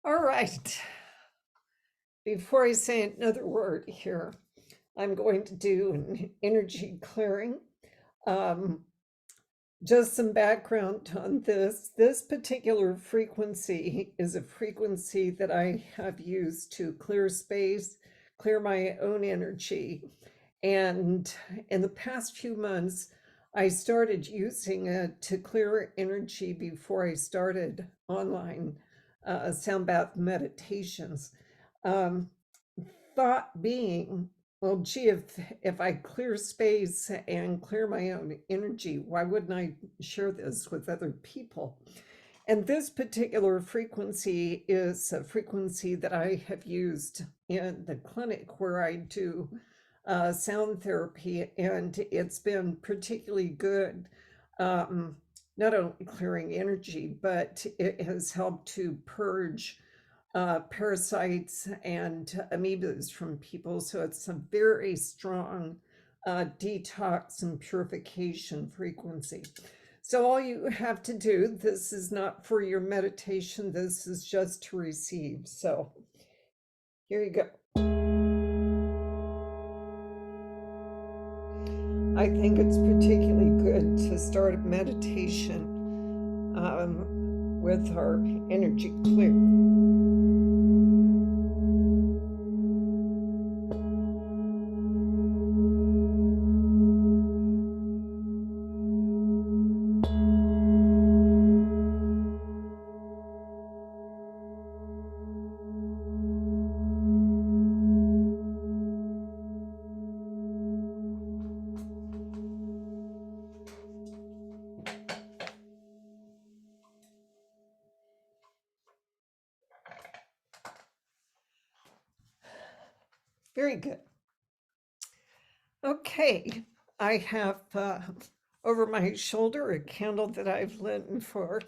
All right. Before I say another word here, I'm going to do an energy clearing. Um, just some background on this. This particular frequency is a frequency that I have used to clear space, clear my own energy. And in the past few months, I started using it to clear energy before I started online sound bath meditations. Um, Thought being, well, gee, if I clear space and clear my own energy, why wouldn't I share this with other people? And this particular frequency is a frequency that I have used in the clinic where I do sound therapy, and it's been particularly good. Not only clearing energy, but it has helped to purge parasites and amoebas from people. So it's a very strong detox and purification frequency. So all you have to do, this is not for your meditation, this is just to receive. So here you go. I think it's particularly good to start a meditation with our energy clear. Very good. Okay, I have over my shoulder a candle that I've lit for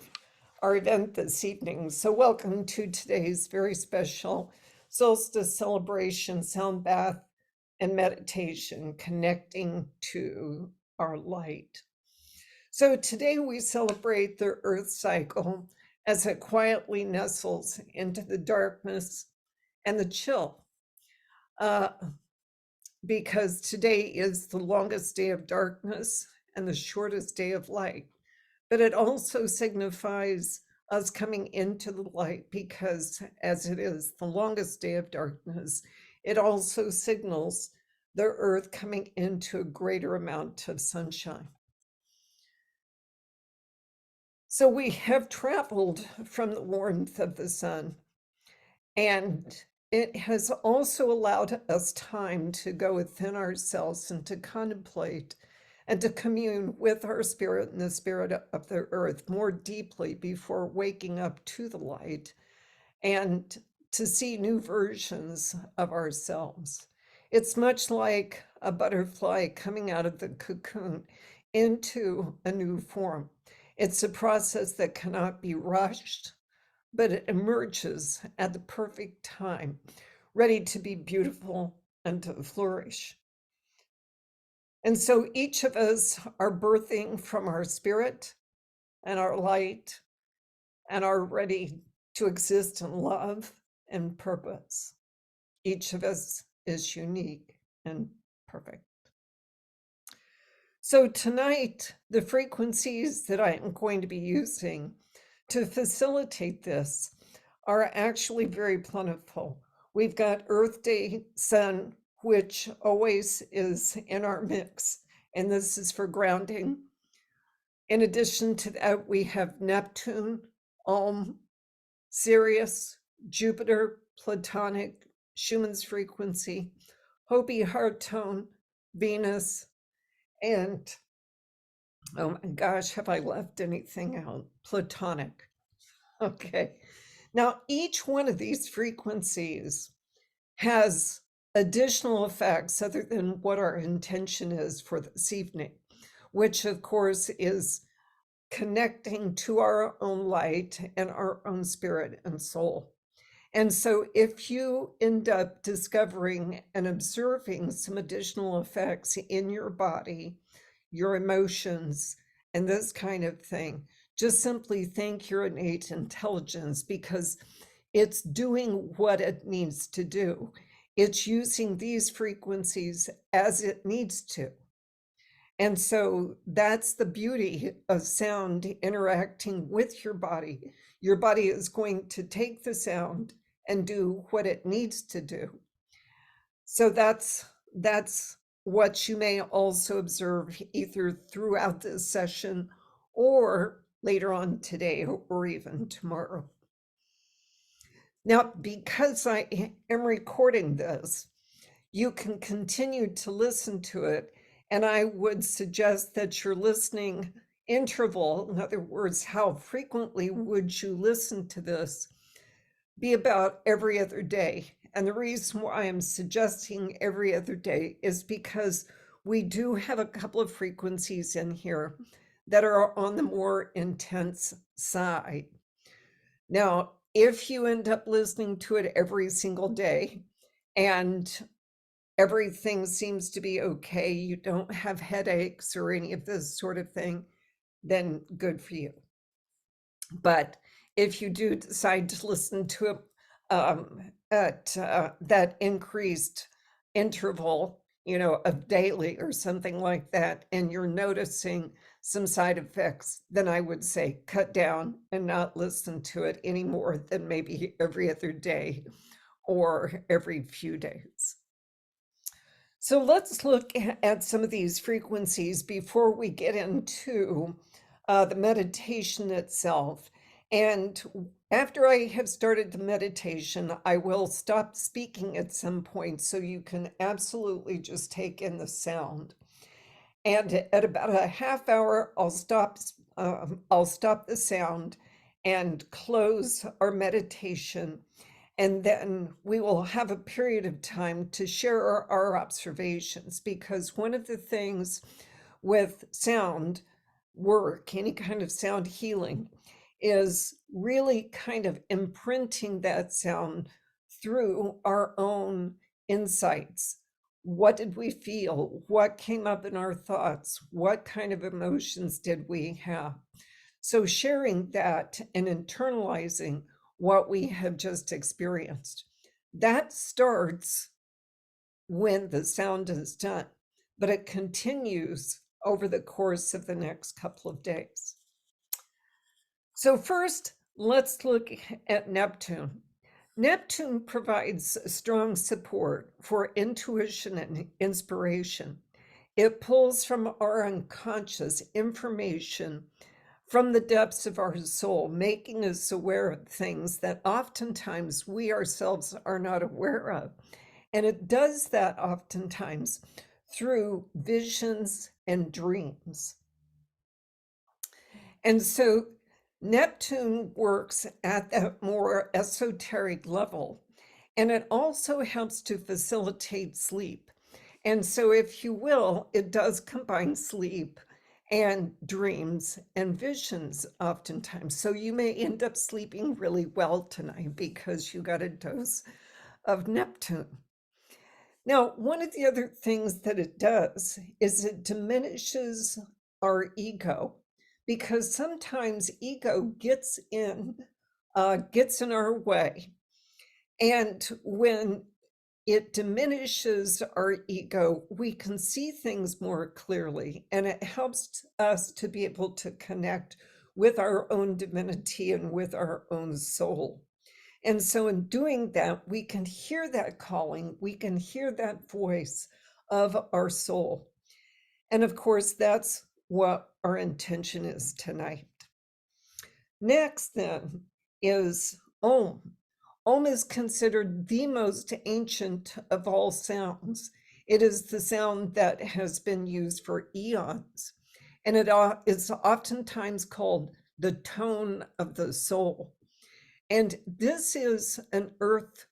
our event this evening. So welcome to today's very special solstice celebration, sound bath, and meditation, connecting to our light. So today we celebrate the earth cycle as it quietly nestles into the darkness and the chill. Because today is the longest day of darkness and the shortest day of light. But it also signifies us coming into the light because, as it is the longest day of darkness, it also signals the earth coming into a greater amount of sunshine. So we have traveled from the warmth of the sun, and it has also allowed us time to go within ourselves and to contemplate and to commune with our spirit and the spirit of the earth more deeply before waking up to the light and to see new versions of ourselves. It's much like a butterfly coming out of the cocoon into a new form. It's a process that cannot be rushed, but it emerges at the perfect time, ready to be beautiful and to flourish. And so each of us are birthing from our spirit and our light and are ready to exist in love and purpose. Each of us is unique and perfect. So tonight, the frequencies that I am going to be using to facilitate this are actually very plentiful. We've got Earth Day Sun, which always is in our mix, and this is for grounding. In addition to that, we have Neptune, Sirius, Jupiter, Platonic, Schumann's frequency, Hopi heart tone, Venus, and oh my gosh, have I left anything out? Platonic. Okay. Now, each one of these frequencies has additional effects other than what our intention is for this evening, which of course is connecting to our own light and our own spirit and soul. And so if you end up discovering and observing some additional effects in your body, your emotions, and this kind of thing, just simply thank your innate intelligence, because It's doing what it needs to do. It's using these frequencies as it needs to. And so that's the beauty of sound interacting with your body. Your body is going to take the sound and do what it needs to do. So that's what you may also observe either throughout this session or later on today or even tomorrow. Now, because I am recording this, you can continue to listen to it. And I would suggest that your listening interval, in other words, how frequently would you listen to this, be about every other day. And the reason why I'm suggesting every other day is because we do have a couple of frequencies in here that are on the more intense side. Now, if you end up listening to it every single day and everything seems to be okay, you don't have headaches or any of this sort of thing, then good for you. But if you do decide to listen to it at that increased interval, of daily or something like that, and you're noticing some side effects, then I would say cut down and not listen to it any more than maybe every other day or every few days. So let's look at some of these frequencies before we get into the meditation itself. And after I have started the meditation, I will stop speaking at some point so you can absolutely just take in the sound. And at about a half hour, I'll stop the sound and close our meditation. And then we will have a period of time to share our observations, because one of the things with sound work, any kind of sound healing, is really kind of imprinting that sound through our own insights. What did we feel? What came up in our thoughts? What kind of emotions did we have? So sharing that and internalizing what we have just experienced, that starts when the sound is done, but it continues over the course of the next couple of days. So first, let's look at Neptune. Neptune provides strong support for intuition and inspiration. It pulls from our unconscious information from the depths of our soul, making us aware of things that oftentimes we ourselves are not aware of. And it does that oftentimes through visions and dreams. And so Neptune works at that more esoteric level, and it also helps to facilitate sleep. And so, if you will, it does combine sleep and dreams and visions oftentimes. So you may end up sleeping really well tonight because you got a dose of Neptune. Now, one of the other things that it does is it diminishes our ego, because sometimes ego gets in our way. And when it diminishes our ego, we can see things more clearly, and it helps us to be able to connect with our own divinity and with our own soul. And so in doing that, we can hear that calling, we can hear that voice of our soul. And of course, that's what our intention is tonight. Next, then, is Om. Om is considered the most ancient of all sounds. It is the sound that has been used for eons, and it is oftentimes called the tone of the soul. And this is an earth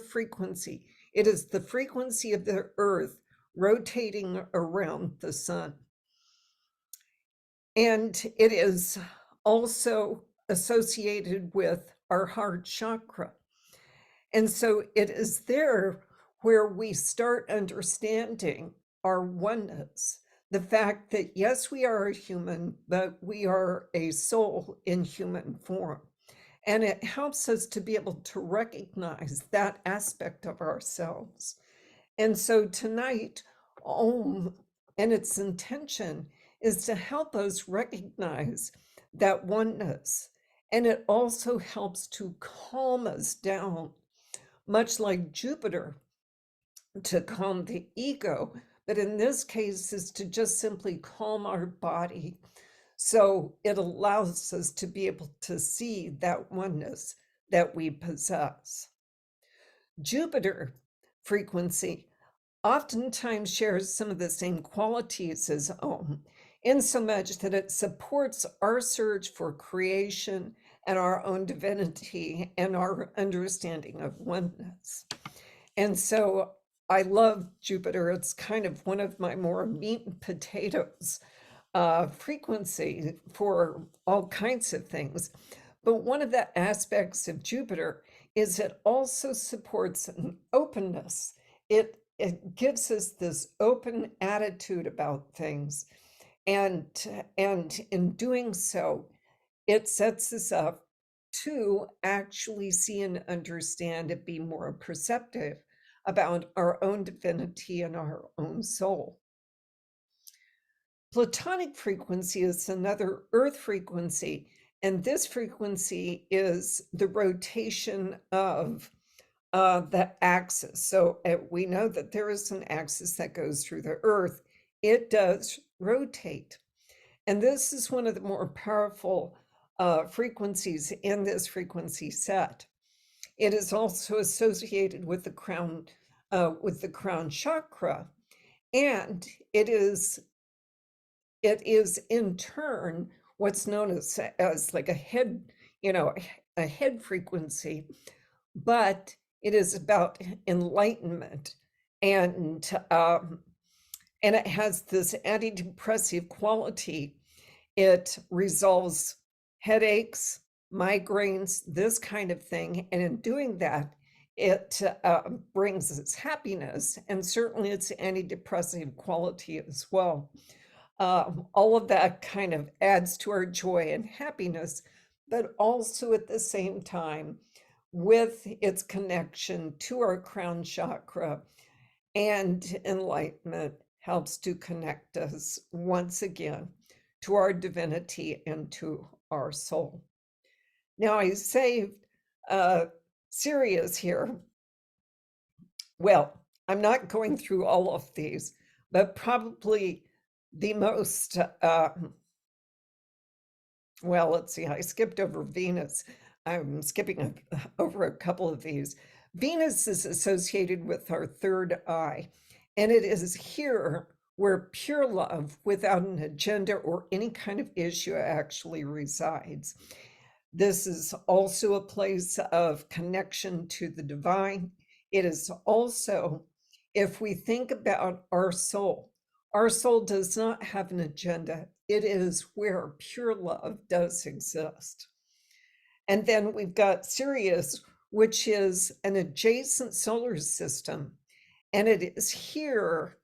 frequency. It is the frequency of the earth rotating around the sun. And it is also associated with our heart chakra. And so it is there where we start understanding our oneness. The fact that, yes, we are a human, but we are a soul in human form. And it helps us to be able to recognize that aspect of ourselves. And so tonight, Om and its intention is to help us recognize that oneness. And it also helps to calm us down, much like Jupiter, to calm the ego. But in this case, is to just simply calm our body. So it allows us to be able to see that oneness that we possess. Jupiter frequency oftentimes shares some of the same qualities as Om, in so much that it supports our search for creation and our own divinity and our understanding of oneness. And so I love Jupiter. It's kind of one of my more meat and potatoes frequency for all kinds of things. But one of the aspects of Jupiter is it also supports an openness. It gives us this open attitude about things. And in doing so, it sets us up to actually see and understand and be more perceptive about our own divinity and our own soul. Platonic frequency is another Earth frequency, and this frequency is the rotation of the axis. So we know that there is an axis that goes through the Earth. It does rotate. And this is one of the more powerful frequencies in this frequency set. It is also associated with the crown chakra, and it is in turn what's known as like a head, a head frequency, but it is about enlightenment, and it has this antidepressive quality. It resolves headaches, migraines, this kind of thing, and in doing that, it brings us happiness, and certainly its antidepressive quality as well. All of that kind of adds to our joy and happiness, but also at the same time, with its connection to our crown chakra and enlightenment, helps to connect us once again to our divinity and to our soul. Now, I saved Sirius here. Well, I'm not going through all of these, but probably the most, well, let's see, I skipped over Venus. I'm skipping over a couple of these. Venus is associated with our third eye, and it is here where pure love without an agenda or any kind of issue actually resides. This is also a place of connection to the divine. It is also, if we think about our soul does not have an agenda. It is where pure love does exist. And then we've got Sirius, which is an adjacent solar system. And it is here,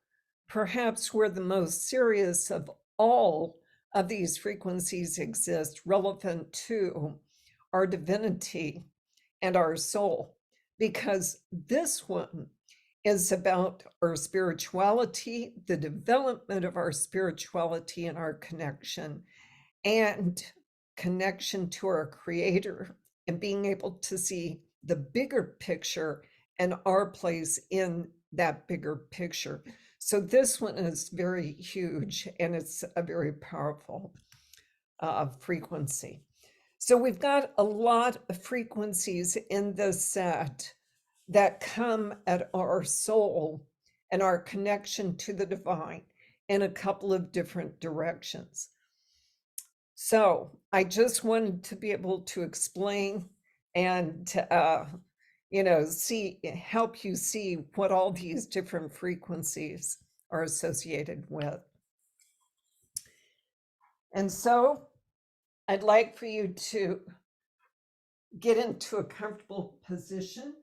perhaps, where the most serious of all of these frequencies exist, relevant to our divinity and our soul, because this one is about our spirituality, the development of our spirituality and our connection, and connection to our creator, and being able to see the bigger picture and our place in that bigger picture. So this one is very huge, and it's a very powerful frequency. So we've got a lot of frequencies in this set that come at our soul and our connection to the divine in a couple of different directions. So I just wanted to be able to explain and help you see what all these different frequencies are associated with. And so I'd like for you to get into a comfortable position.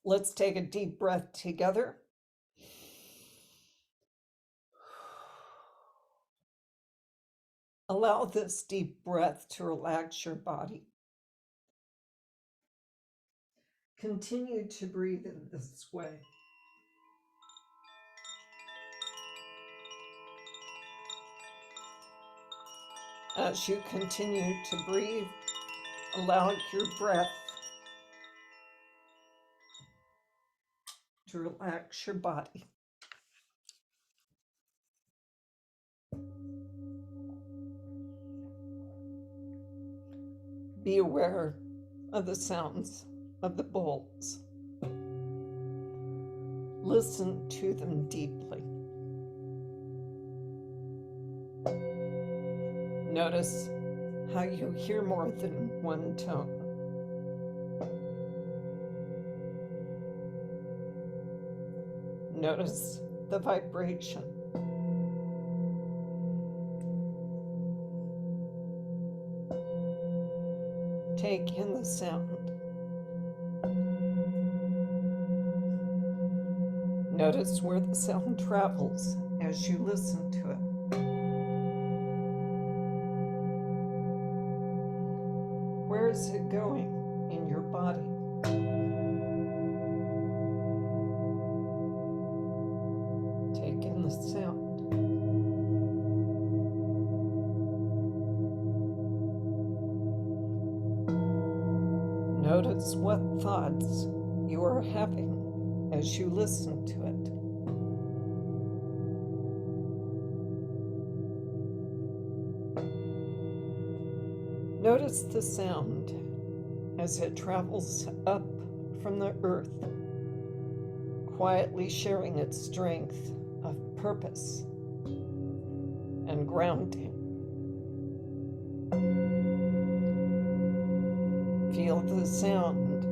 Let's take a deep breath together. Allow this deep breath to relax your body. Continue to breathe in this way. As you continue to breathe, allow your breath to relax your body. Be aware of the sounds of the bowls. Listen to them deeply. Notice how you hear more than one tone. Notice the vibration. Take in the sound. Notice where the sound travels as you listen to it. Where is it going in your body? Take in the sound. Notice what thoughts you are having as you listen to it. Notice the sound as it travels up from the earth, quietly sharing its strength of purpose and grounding. Feel the sound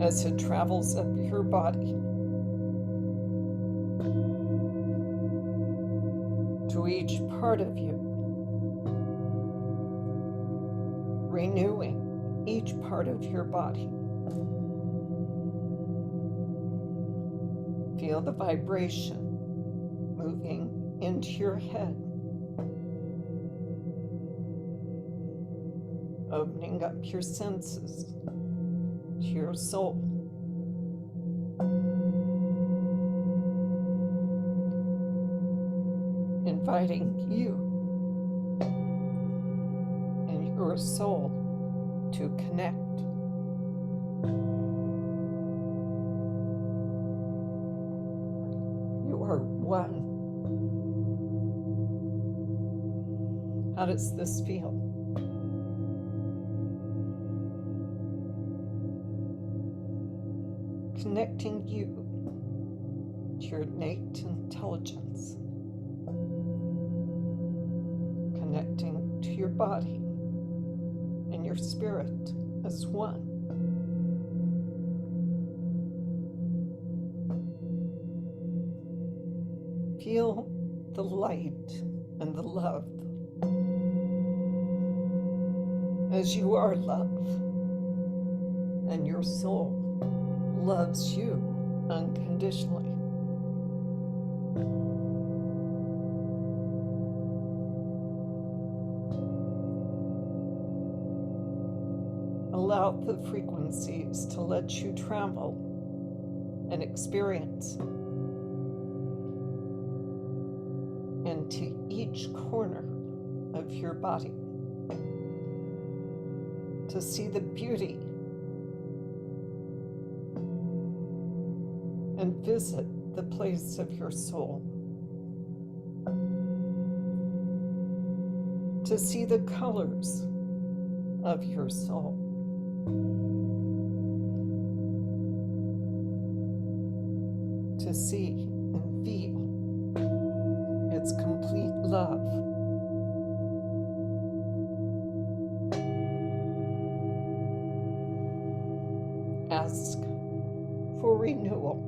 as it travels up your body to each part of you, renewing each part of your body. Feel the vibration moving into your head, opening up your senses to your soul. Inviting you and your soul to connect. You are one. How does this feel? Connecting you to your innate intelligence, connecting to your body and your spirit as one. Feel the light and the love as you are love, and your soul loves you unconditionally. Allow the frequencies to let you travel and experience into each corner of your body to see the beauty and visit the place of your soul, to see the colors of your soul, to see and feel its complete love. Ask for renewal.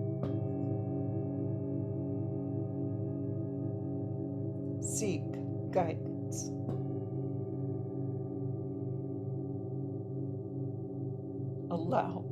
Seek guidance. Allow.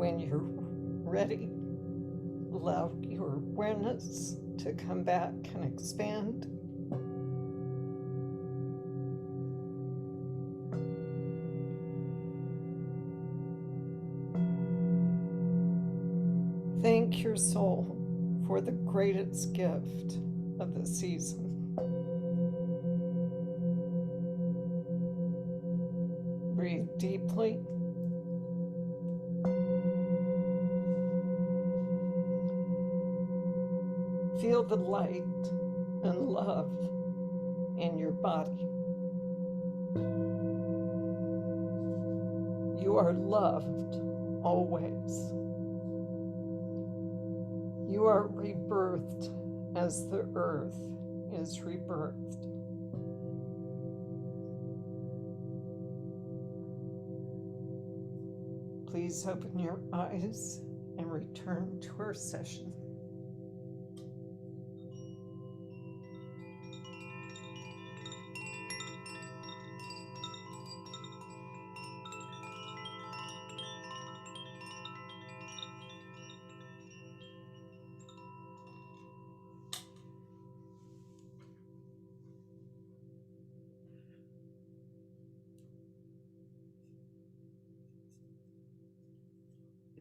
When you're ready, allow your awareness to come back and expand. Thank your soul for the greatest gift of the season. Breathe deeply. Feel the light and love in your body. You are loved always. You are rebirthed as the earth is rebirthed. Please open your eyes and return to our session.